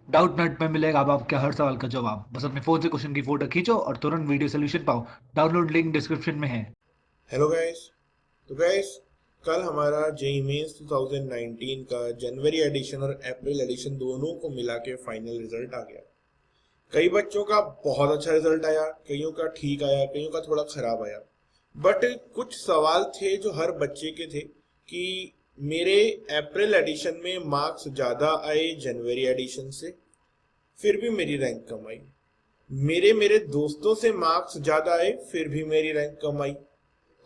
Doubt नट में मिलेगा अब आपके हर सवाल का जवाब। बस अपने फोन से क्वेश्चन की फोटो खींचो और तुरंत वीडियो सोल्यूशन पाओ। डाउनलोड लिंक डिस्क्रिप्शन में है। Hello guys. तो गाइस, कल हमारा जेईई मेंस 2019 का जनवरी एडिशन और अप्रैल एडिशन दोनों को मिला के फाइनल रिजल्ट आ गया। कई बच्चों का बहुत अच्छा रिजल्ट आया, कईयों का ठीक आया, कईयों का थोड़ा खराब आया। बट कुछ सवाल थे जो हर बच्चे के थे कि मेरे अप्रैल एडिशन में मार्क्स ज़्यादा आए जनवरी एडिशन से, फिर भी मेरी रैंक कम आई। मेरे मेरे दोस्तों से मार्क्स ज़्यादा आए, फिर भी मेरी रैंक कम आई।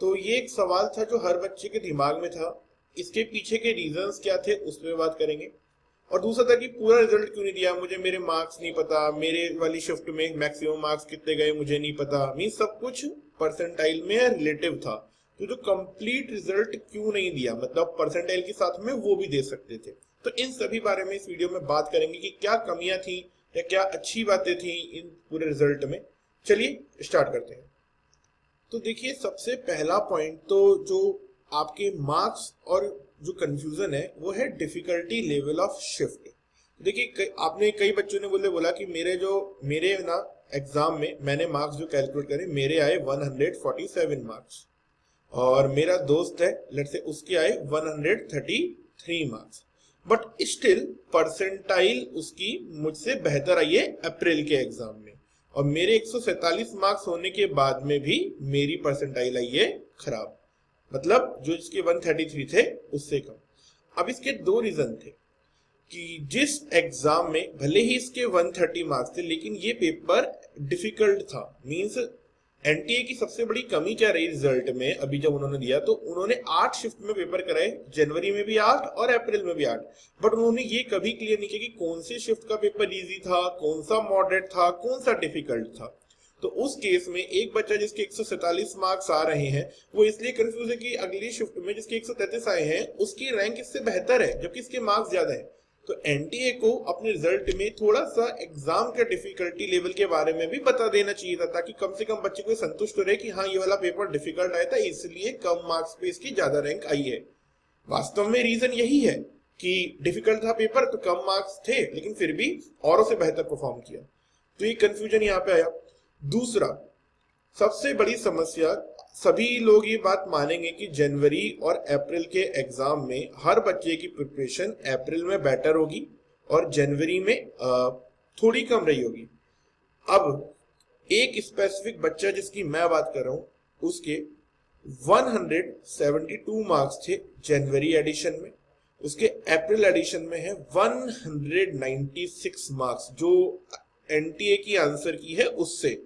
तो ये एक सवाल था जो हर बच्चे के दिमाग में था। इसके पीछे के रीजंस क्या थे उस पर बात करेंगे। और दूसरा था कि पूरा रिजल्ट क्यों नहीं दिया मुझे, मेरे मार्क्स नहीं पता, मेरे वाली शिफ्ट में मैक्सिमम मार्क्स कितने गए मुझे नहीं पता। मीन सब कुछ परसेंटाइल में रिलेटिव था। तो जो कंप्लीट रिजल्ट क्यों नहीं दिया, मतलब परसेंटाइल के साथ में वो भी दे सकते थे। तो इन सभी बारे में इस वीडियो में बात करेंगे कि क्या कमियां थी या क्या अच्छी बातें थी इन पूरे रिजल्ट में। चलिए स्टार्ट करते हैं। तो देखिए, सबसे पहला पॉइंट तो जो आपके मार्क्स और जो कंफ्यूजन है वो है डिफिकल्टी लेवल ऑफ शिफ्ट। देखिए, आपने कई बच्चों ने बोला कि मेरे ना एग्जाम में मैंने मार्क्स जो कैलकुलेट करे मेरे आए 147 मार्क्स, और मेरा दोस्त है लेट से उसके आए 133 मार्क्स। बट स्टिल परसेंटाइल उसकी मुझसे बेहतर आई है अप्रैल के एग्जाम में, और मेरे 147 मार्क्स होने के बाद में भी मेरी परसेंटाइल आई है खराब, मतलब जो इसके 133 थे उससे कम। अब इसके दो रीजन थे कि जिस एग्जाम में भले ही इसके 130 मार्क्स थे लेकिन ये पेपर डिफिकल्ट था। मींस एनटीए की सबसे बड़ी कमी क्या रही रिजल्ट में, अभी जब उन्होंने दिया तो उन्होंने 8 शिफ्ट में पेपर कराए, जनवरी में भी 8 और अप्रैल में भी 8। बट उन्होंने ये कभी क्लियर नहीं किया कि कौन से शिफ्ट का पेपर इजी था, कौन सा मॉडरेट था, कौन सा डिफिकल्ट था। तो उस केस में एक बच्चा जिसके 147 मार्क्स आ रहे हैं वो इसलिए कंफ्यूज है कि अगली शिफ्ट में जिसके 133 आए हैं उसकी रैंक इससे बेहतर है जबकि इसके मार्क्स ज्यादा है। तो एनटीए को अपने रिजल्ट में थोड़ा सा एग्जाम के डिफिकल्टी लेवल के बारे में भी बता देना चाहिए था, ताकि कम से कम बच्चे को संतुष्ट हो रहे कि हाँ ये वाला पेपर डिफिकल्ट आया था इसलिए कम मार्क्स पे इसकी ज्यादा रैंक आई है। वास्तव में रीजन यही है कि डिफिकल्ट था पेपर तो कम मार्क्स थे, लेकिन फिर भी औरों से बेहतर परफॉर्म किया। तो ये कंफ्यूजन यहाँ पे आया। दूसरा सबसे बड़ी समस्या, सभी लोग ये बात मानेंगे कि जनवरी और अप्रैल के एग्जाम में हर बच्चे की प्रिपरेशन अप्रैल में बेटर होगी और जनवरी में थोड़ी कम रही होगी। अब एक स्पेसिफिक बच्चा जिसकी मैं बात कर रहा हूं उसके 172 मार्क्स थे जनवरी एडिशन में, उसके अप्रैल एडिशन में है 196 मार्क्स जो एनटीए की आंसर की है उससे।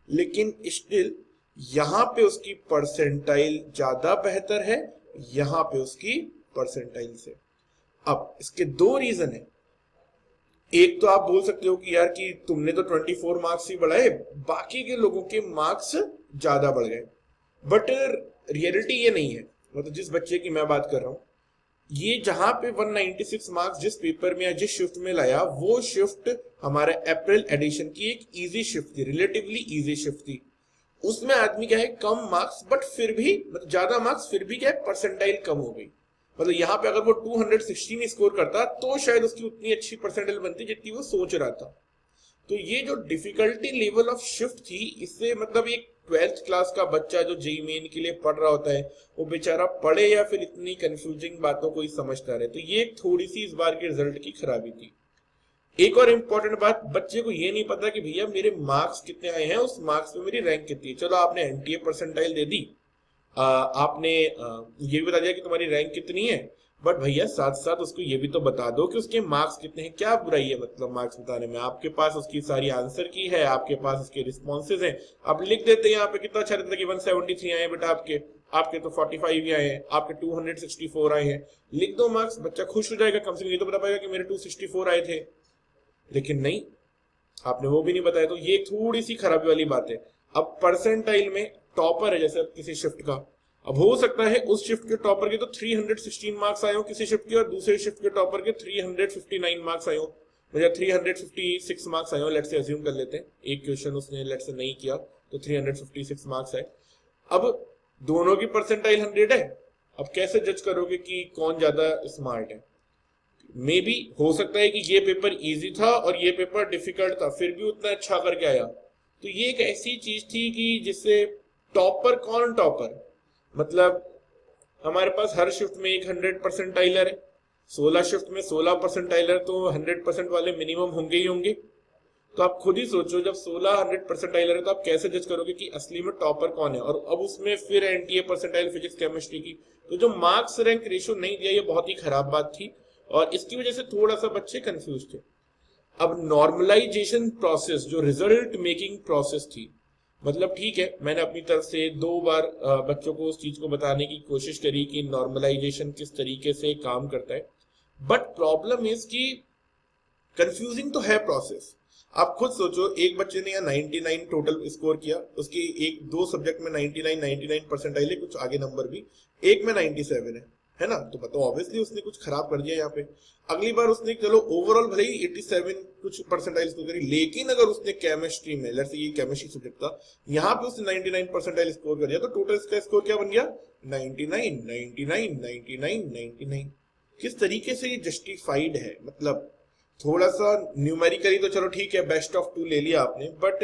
लेकिन स्टिल यहां पे उसकी परसेंटाइल ज्यादा बेहतर है, यहां पे उसकी परसेंटाइल से। अब इसके दो रीजन है। एक तो आप बोल सकते हो कि यार कि तुमने तो 24 मार्क्स ही बढ़ाए, बाकी के लोगों के मार्क्स ज्यादा बढ़ गए। बट रियलिटी ये नहीं है। मतलब जिस बच्चे की मैं बात कर रहा हूं, ये जहां पे 196 मार्क्स जिस पेपर में या जिस शिफ्ट में लाया वो शिफ्ट हमारे अप्रैल एडिशन की एक इजी शिफ्ट थी, रिलेटिवली इजी शिफ्ट थी। उसमें आदमी क्या है कम मार्क्स, बट फिर भी मतलब ज्यादा मार्क्स, फिर भी क्या है परसेंटाइल कम हो गई। मतलब यहाँ पे अगर वो 216 स्कोर करता तो शायद उसकी उतनी अच्छी परसेंटाइल बनती जितनी वो सोच रहा था। तो ये जो डिफिकल्टी लेवल ऑफ शिफ्ट थी, इससे मतलब एक 12th क्लास का बच्चा जो जेईई मेन के लिए पढ़ रहा होता है वो बेचारा पढ़े या फिर इतनी कंफ्यूजिंग बातों को ही समझता रहे। तो ये थोड़ी सी इस बार के रिजल्ट की खराबी थी। एक और इम्पोर्टेंट बात, बच्चे को ये नहीं पता कि भैया मेरे मार्क्स कितने आए हैं, उस मार्क्स में मेरी रैंक कितनी है। चलो आपने एनटीए परसेंटाइल दे दी, आपने ये भी बता दिया कि तुम्हारी रैंक कितनी है, बट भैया साथ साथ उसको ये भी तो बता दो कि उसके मार्क्स कितने हैं। क्या बुराई है मतलब मार्क्स बताने में, आपके पास उसकी सारी आंसर की है, आपके पास उसके रिस्पॉन्सेज हैं, आप लिख देते हैं यहाँ पे। कितना अच्छा रहता कि 173 आए बेटा आपके, आपके तो 45 ही आए हैं, आपके 264 आए हैं। लिख दो मार्क्स, बच्चा खुश हो जाएगा, कम से कम ये तो बता पाएगा कि मेरे 264 आए थे। लेकिन नहीं, आपने वो भी नहीं बताया। तो ये थोड़ी सी खराबी वाली बात है। अब परसेंटाइल में टॉपर है जैसे किसी शिफ्ट का, अब हो सकता है उस शिफ्ट के टॉपर के तो 316 मार्क्स आए हो किसी शिफ्ट के, और दूसरे शिफ्ट के टॉपर के 359 मार्क्स आए हो, या 356 मार्क्स आए हो। लेट से अज्यूम कर लेते हैं एक क्वेश्चन उसने लेट से नहीं किया तो 356 मार्क्स आए। अब दोनों की परसेंटाइल 100 है। अब कैसे जज करोगे कि कौन ज्यादा स्मार्ट है? मे बी हो सकता है कि ये पेपर इजी था और ये पेपर डिफिकल्ट था, फिर भी उतना अच्छा करके आया। तो ये एक ऐसी चीज थी कि जिससे टॉपर कौन टॉपर, मतलब हमारे पास हर शिफ्ट में एक 100 परसेंटाइलर है, 16 शिफ्ट में 16 परसेंटाइलर, तो 100% वाले मिनिमम होंगे ही होंगे। तो आप खुद ही सोचो, जब 16 100 परसेंटाइलर है तो आप कैसे जज करोगे कि असली में टॉपर कौन है। और अब उसमें फिर एनटीए परसेंटाइल फिजिक्स केमिस्ट्री की, तो जो मार्क्स रैंक रेशियो नहीं दिया, ये बहुत ही खराब बात थी और इसकी वजह से थोड़ा सा बच्चे कंफ्यूज थे। अब नॉर्मलाइजेशन प्रोसेस जो रिजल्ट मेकिंग प्रोसेस थी, मतलब ठीक है, मैंने अपनी तरफ से 2 बार बच्चों को उस चीज को बताने की कोशिश करी कि नॉर्मलाइजेशन किस तरीके से काम करता है, बट प्रॉब्लम इज कि कंफ्यूजिंग तो है प्रोसेस। आप खुद सोचो, एक बच्चे ने यहाँ 99 टोटल स्कोर किया, उसकी एक 2 सब्जेक्ट में 99 परसेंटाइल है, कुछ आगे नंबर भी, एक में 97 है ना, तो बताओ ऑब्वियसली उसने कुछ खराब कर दिया यहाँ पे। अगली बार उसने चलो ओवरऑल भले ही 87 कुछ परसेंटाइल स्कोर करी, लेकिन अगर उसने केमिस्ट्री में, लेट्स से ये केमिस्ट्री सब्जेक्ट था, यहाँ पे उसने 99 परसेंटाइल स्कोर कर दिया, तो टोटल इसका स्कोर क्या बन गया, 99 99 99 99। किस तरीके से ये जस्टिफाइड है, मतलब थोड़ा सा न्यूमेरिकली तो चलो ठीक है, बेस्ट ऑफ 2 ले लिया आपने, बट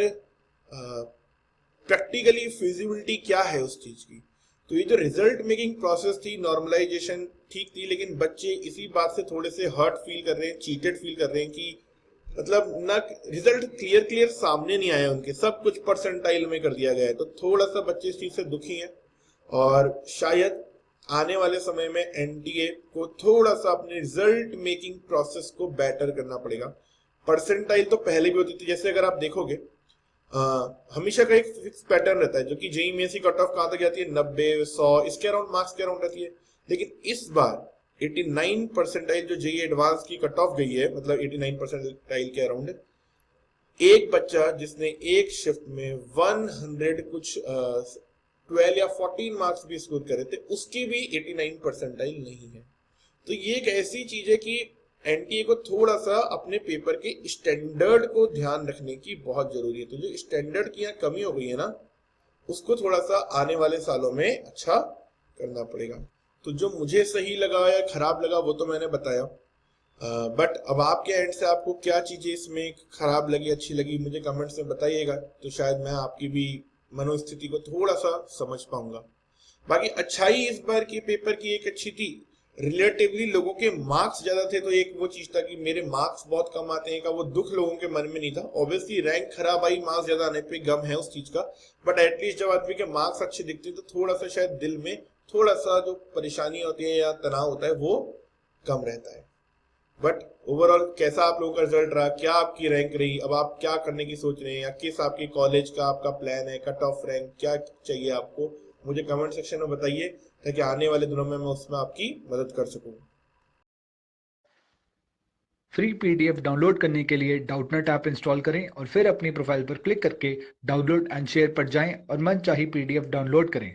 प्रैक्टिकली फिजिबिलिटी क्या है उस चीज की। तो ये जो रिजल्ट मेकिंग प्रोसेस थी, नॉर्मलाइजेशन ठीक थी, लेकिन बच्चे इसी बात से थोड़े से हर्ट फील कर रहे हैं, चीटेड फील कर रहे हैं कि मतलब ना रिजल्ट क्लियर सामने नहीं आया उनके, सब कुछ परसेंटाइल में कर दिया गया है। तो थोड़ा सा बच्चे इस चीज से दुखी हैं और शायद आने वाले समय में एनटीए को थोड़ा सा अपने रिजल्ट मेकिंग प्रोसेस को बेटर करना पड़ेगा। परसेंटाइल तो पहले भी होती थी, जैसे अगर आप देखोगे हमेशा का एक फिक्स पैटर्न रहता है, जो कि जेईई मेंस की कट ऑफ कहां तक जाती है, 90 100 इसके अराउंड मार्क्स के अराउंड रहती है। लेकिन इस बार 89 परसेंटाइल जो जेईई एडवांस की कट ऑफ गई है, मतलब 89 परसेंटाइल के अराउंड, एक बच्चा जिसने एक शिफ्ट में 100 कुछ 12 या 14 मार्क्स भी स्कोर करे थे, उसकी भी 89 परसेंटाइल नहीं है। तो ये एक ऐसी चीज है कि एनटीए को थोड़ा सा अपने पेपर के स्टैंडर्ड को ध्यान रखने की बहुत जरूरी है। तो जो स्टैंडर्ड की यहाँ कमी हो गई है ना, उसको थोड़ा सा आने वाले सालों में अच्छा करना पड़ेगा। तो जो मुझे सही लगा या खराब लगा वो तो मैंने बताया, बट अब आपके एंड से आपको क्या चीजें इसमें खराब लगी, अच्छी लगी, मुझे कमेंट्स में बताइएगा, तो शायद मैं आपकी भी मनोस्थिति को थोड़ा सा समझ पाऊंगा। बाकी अच्छाई इस बार की पेपर की एक अच्छी थी, रिलेटिवली लोगों के मार्क्स ज्यादा थे, तो एक वो चीज था कि मेरे मार्क्स बहुत कम आते हैं का वो दुख लोगों के मन में नहीं था। ऑब्वियसली रैंक खराब आई, मार्क्स ज्यादा आने पे गम है उस चीज का, बट एटलीस्ट जब आदमी के मार्क्स अच्छे दिखते हैं तो थोड़ा सा शायद दिल में थोड़ा सा जो परेशानी होती है या तनाव होता है वो कम रहता है। बट ओवरऑल कैसा आप लोगों का रिजल्ट रहा, क्या आपकी रैंक रही, अब आप क्या करने की सोच रहे हैं, या किस आपके कॉलेज का आपका प्लान है, कट ऑफ रैंक क्या चाहिए आपको, मुझे कमेंट सेक्शन में बताइए, ताकि आने वाले दिनों में मैं उसमें आपकी मदद कर सकूं। फ्री पीडीएफ डाउनलोड करने के लिए डाउटनेट ऐप इंस्टॉल करें और फिर अपनी प्रोफाइल पर क्लिक करके डाउनलोड एंड शेयर पर जाएं और मनचाही पीडीएफ डाउनलोड करें।